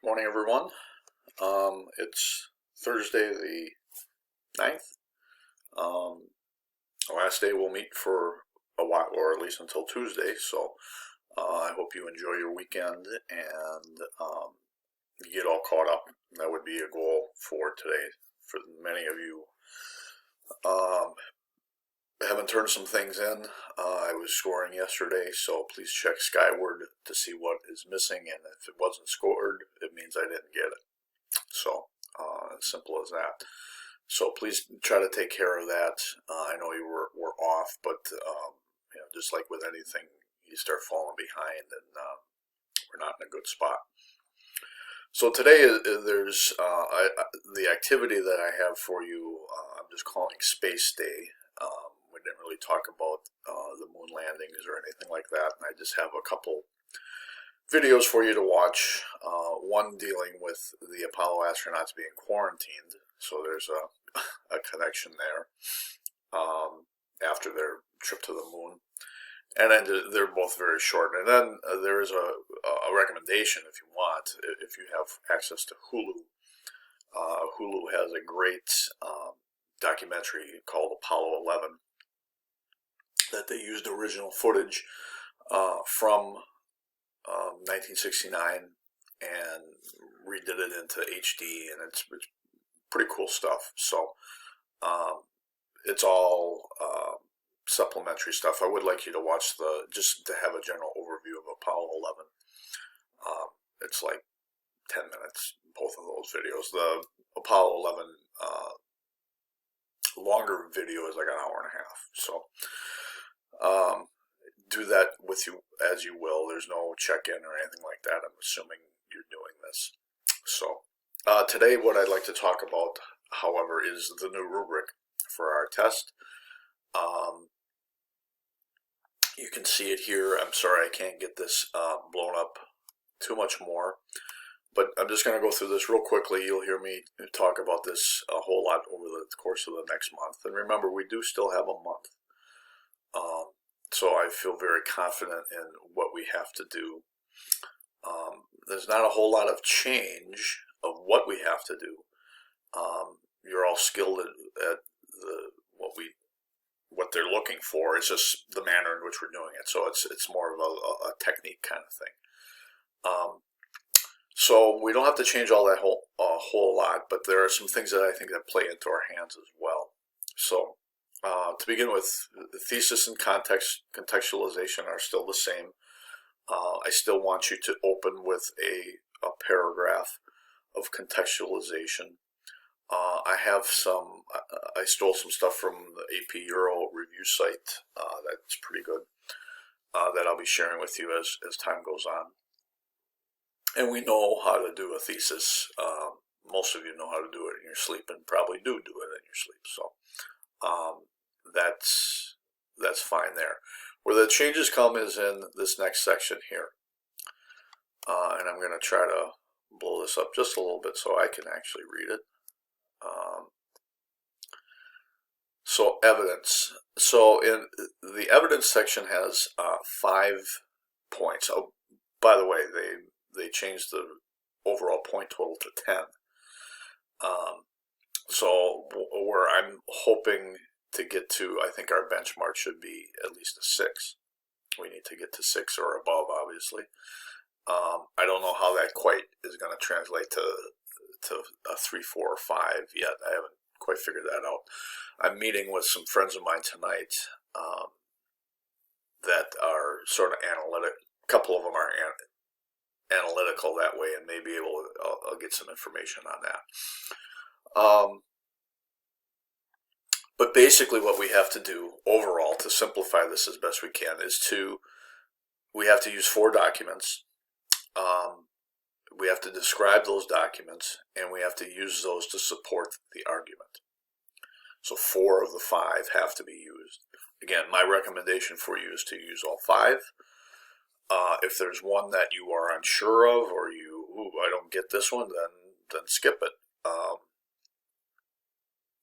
Morning, everyone. It's Thursday the 9th. Our last day we'll meet for a while, or at least until Tuesday. So I hope you enjoy your weekend and you get all caught up. That would be a goal for today. For many of you, haven't turned some things in. I was scoring yesterday, so please check Skyward to see what is missing, and if it wasn't scored, it means I didn't get it. So, as simple as that. So please try to take care of that. I know you were off, but just like with anything, you start falling behind, and we're not in a good spot. So today there's the activity that I have for you. I'm just calling Space Day. We didn't really talk about the moon landings or anything like that, and I just have a couple videos for you to watch. One dealing with the Apollo astronauts being quarantined, so there's a connection there after their trip to the moon. And then they're both very short. And then there is a recommendation if you want, if you have access to Hulu. Hulu has a great documentary called Apollo 11 that they used original footage from 1969 and redid it into HD, and it's pretty cool stuff. So it's all supplementary stuff. I would like you to watch just to have a general overview of Apollo 11. It's like 10 minutes, both of those videos. The Apollo 11 longer video is like an hour and a half. So do that with you as you will. There's no check-in or anything like that. I'm assuming you're doing this. So today what I'd like to talk about, however, is the new rubric for our test. You can see it here. I'm sorry I can't get this blown up too much more, but I'm just going to go through this real quickly. You'll hear me talk about this a whole lot over the course of the next month. And remember, we do still have a month. So I feel very confident in what we have to do. There's not a whole lot of change of what we have to do. You're all skilled at what they're looking for. It's just the manner in which we're doing it. So it's more of a technique kind of thing. So we don't have to change all that whole lot, but there are some things that I think that play into our hands as well. So to begin with, the thesis and contextualization are still the same. I still want you to open with a paragraph of contextualization. I stole some stuff from the AP Euro review site that's pretty good, that I'll be sharing with you as time goes on. And we know how to do a thesis. Most of you know how to do it in your sleep, and probably do it in your sleep. So that's fine there. Where the changes come is in this next section here. And I'm going to try to blow this up just a little bit so I can actually read it. So evidence. So in the evidence section has 5 points. Oh, by the way, they changed the overall point total to 10. So where I'm hoping to get to, I think our benchmark should be at least a 6. We need to get to 6 or above, obviously. I don't know how that quite is going to translate to a 3, 4, or 5 yet. I haven't quite figured that out. I'm meeting with some friends of mine tonight that are sort of analytic. A couple of them are analytical that way, and maybe I'll get some information on that. But basically what we have to do overall to simplify this as best we can is we have to use 4 documents. We have to describe those documents, and we have to use those to support the argument. So 4 of the 5 have to be used. Again, my recommendation for you is to use all 5. If there's one that you are unsure of, or I don't get this one, then skip it.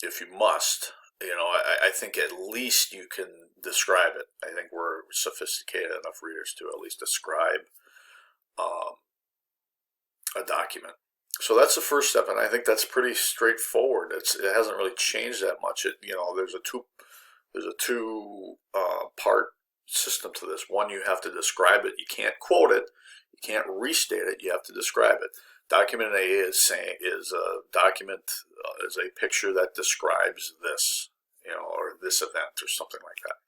If you must, I think at least you can describe it. I think we're sophisticated enough readers to at least describe a document. So that's the first step, and I think that's pretty straightforward. It hasn't really changed that much. There's a two part system to this. One, you have to describe it. You can't quote it. You can't restate it. You have to describe it. Document A is a document is a picture that describes this, or this event or something like that.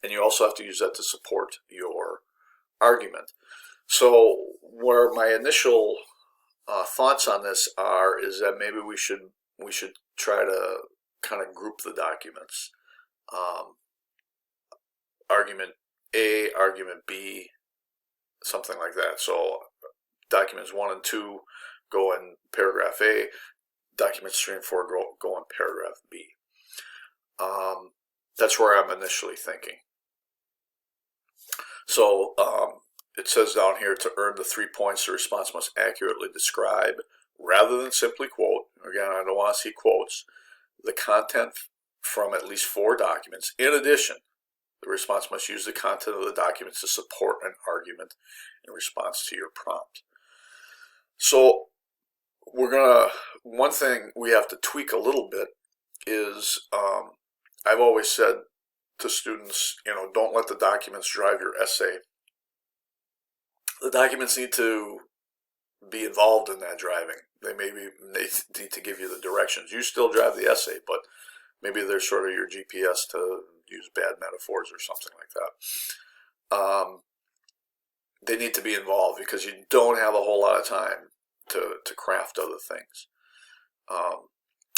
And you also have to use that to support your argument. So where my initial thoughts on this is that maybe we should try to kind of group the documents. Argument A, argument B, something like that. So documents 1 and 2 go in paragraph A. Documents 3 and 4 go in paragraph B. That's where I'm initially thinking. So it says down here, to earn the 3 points, the response must accurately describe, rather than simply quote. Again, I don't want to see quotes. The content from at least 4 documents. In addition, the response must use the content of the documents to support an argument in response to your prompt. So one thing we have to tweak a little bit is, I've always said to students, don't let the documents drive your essay. The documents need to be involved in that driving. They need to give you the directions. You still drive the essay, but maybe they're sort of your GPS, to use bad metaphors or something like that. They need to be involved because you don't have a whole lot of time to craft other things.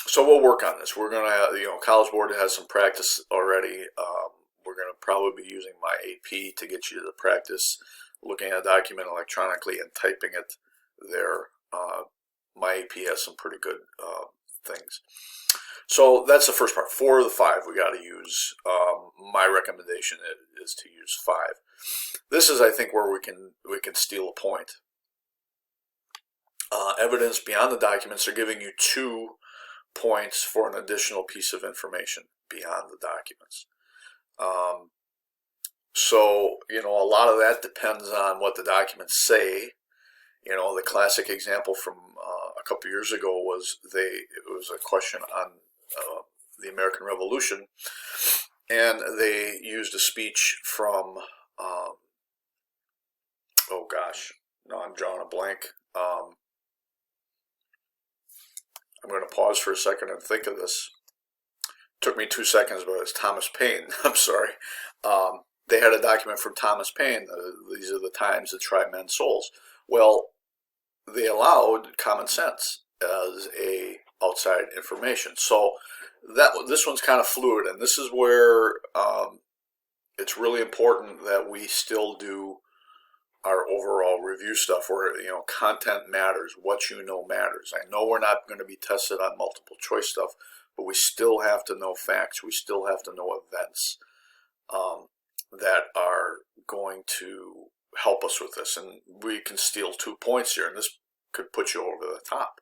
So we'll work on this. We're going to, College Board has some practice already. We're going to probably be using my AP to get you to the practice looking at a document electronically and typing it there. My AP has some pretty good things. So that's the first part. 4 of the 5 we got to use. My recommendation is to use 5. This is, I think, where we can steal a point. Evidence beyond the documents are giving you 2 points for an additional piece of information beyond the documents. So, a lot of that depends on what the documents say. The classic example from a couple years ago was it was a question on the American Revolution, and they used a speech from, oh gosh, no, I'm drawing a blank. I'm going to pause for a second and think of this. It took me 2 seconds, but it's Thomas Paine. I'm sorry. They had a document from Thomas Paine. These are the times that try men's souls. Well, they allowed common sense as a outside information. So this one's kind of fluid, and this is where it's really important that we still do our overall review stuff where, content matters, what you know matters. I know we're not going to be tested on multiple choice stuff, but we still have to know facts. We still have to know events that are going to help us with this. And we can steal 2 points here, and this could put you over the top.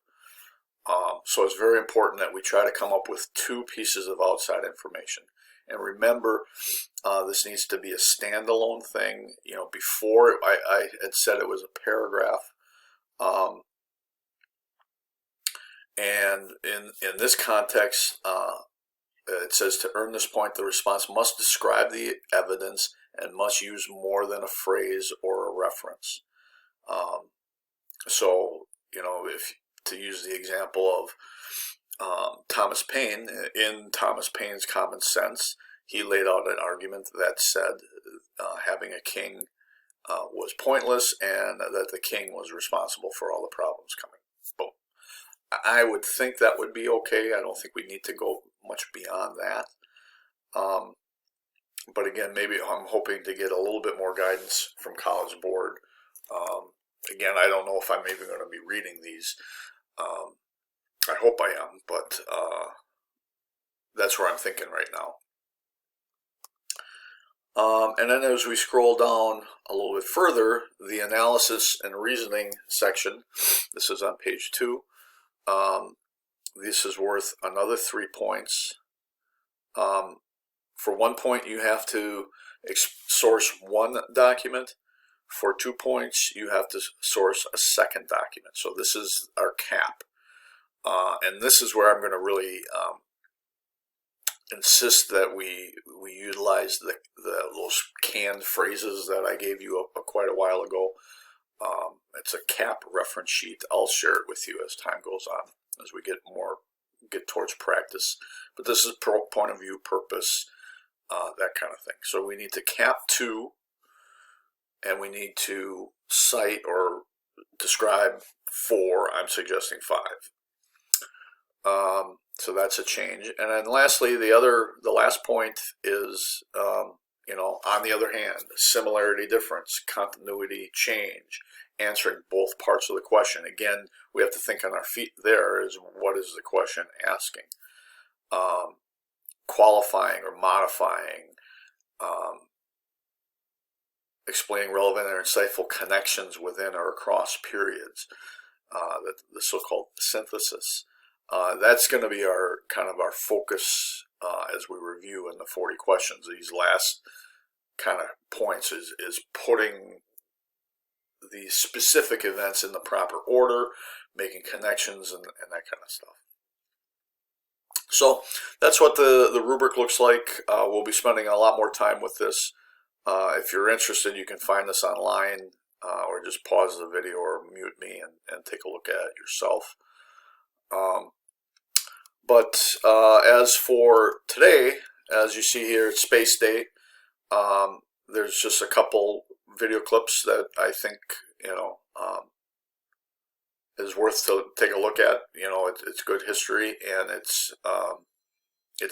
So it's very important that we try to come up with 2 pieces of outside information. And remember, this needs to be a standalone thing. Before I had said it was a paragraph. And in this context, it says to earn this point, the response must describe the evidence and must use more than a phrase or a reference. So, if to use the example of Thomas Paine, in Thomas Paine's Common Sense, he laid out an argument that said having a king was pointless and that the king was responsible for all the problems coming. Boom. I would think that would be okay. I don't think we need to go much beyond that. But again, maybe I'm hoping to get a little bit more guidance from College Board. Again, I don't know if I'm even going to be reading these. I hope I am, but that's where I'm thinking right now. And then as we scroll down a little bit further, the analysis and reasoning section, this is on page 2. This is worth another 3 points. For 1 point, you have to source 1 document. For 2 points, you have to source a second document. So this is our cap. And this is where I'm going to really insist that we utilize those canned phrases that I gave you quite a while ago. It's a cap reference sheet. I'll share it with you as time goes on, as we get towards practice. But this is point of view, purpose, that kind of thing. So we need to cap 2, and we need to cite or describe 4. I'm suggesting 5. So that's a change. And then lastly, the last point is, on the other hand, similarity, difference, continuity, change, answering both parts of the question. Again, we have to think on our feet there is what is the question asking? Qualifying or modifying, explaining relevant or insightful connections within or across periods, the so-called synthesis. That's going to be our focus as we review in the 40 questions. These last kind of points is putting the specific events in the proper order, making connections and that kind of stuff. So that's what the rubric looks like. We'll be spending a lot more time with this. If you're interested, you can find this online, or just pause the video or mute me and take a look at it yourself. But as for today, as you see here, it's Space Day. There's just a couple video clips that I think is worth to take a look at. It's good history, and it's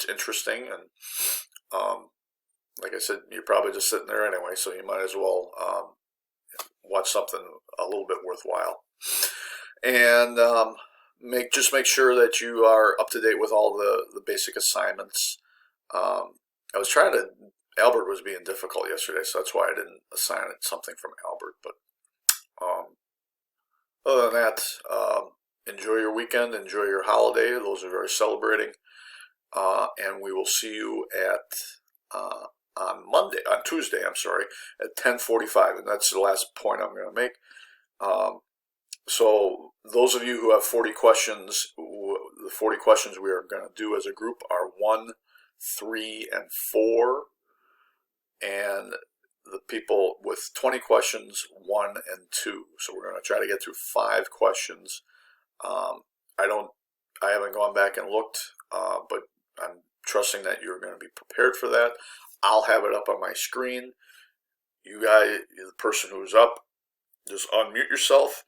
interesting, and like I said, you're probably just sitting there anyway, so you might as well watch something a little bit worthwhile. And just make sure that you are up to date with all the basic assignments. Albert was being difficult yesterday, so that's why I didn't assign it something from Albert. But other than that, enjoy your weekend, enjoy your holiday. Those are very celebrating, and we will see you on Tuesday, at 10:45, and that's the last point I'm going to make. So those of you who have 40 questions, the 40 questions we are going to do as a group are 1, 3, and 4. And the people with 20 questions, 1 and 2. So we're going to try to get through 5 questions. I haven't gone back and looked, but I'm trusting that you're going to be prepared for that. I'll have it up on my screen. You guys, the person who's up, just unmute yourself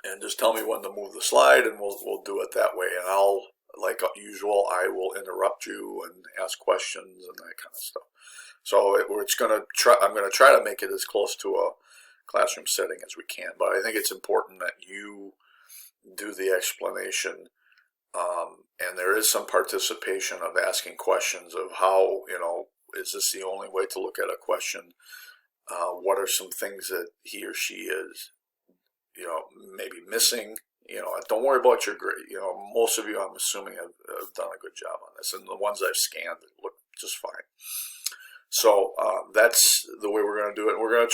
and just tell me when to move the slide, and we'll do it that way. And I'll, like usual, I will interrupt you and ask questions and that kind of stuff. So I'm going to try to make it as close to a classroom setting as we can. But I think it's important that you do the explanation, and there is some participation of asking questions of how, is this the only way to look at a question? What are some things that he or she is, maybe missing? Don't worry about your grade. Most of you, I'm assuming, have done a good job on this, and the ones I've scanned look just fine. So that's the way we're going to do it. I'm going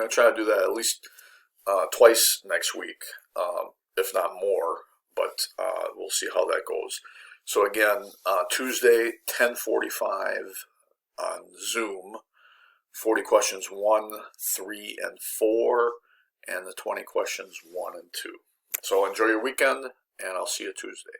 to try to do that at least twice next week, if not more. But we'll see how that goes. So again, Tuesday, 10:45 on Zoom. 40 questions 1, 3, and 4, and the 20 questions 1 and 2. So enjoy your weekend, and I'll see you Tuesday.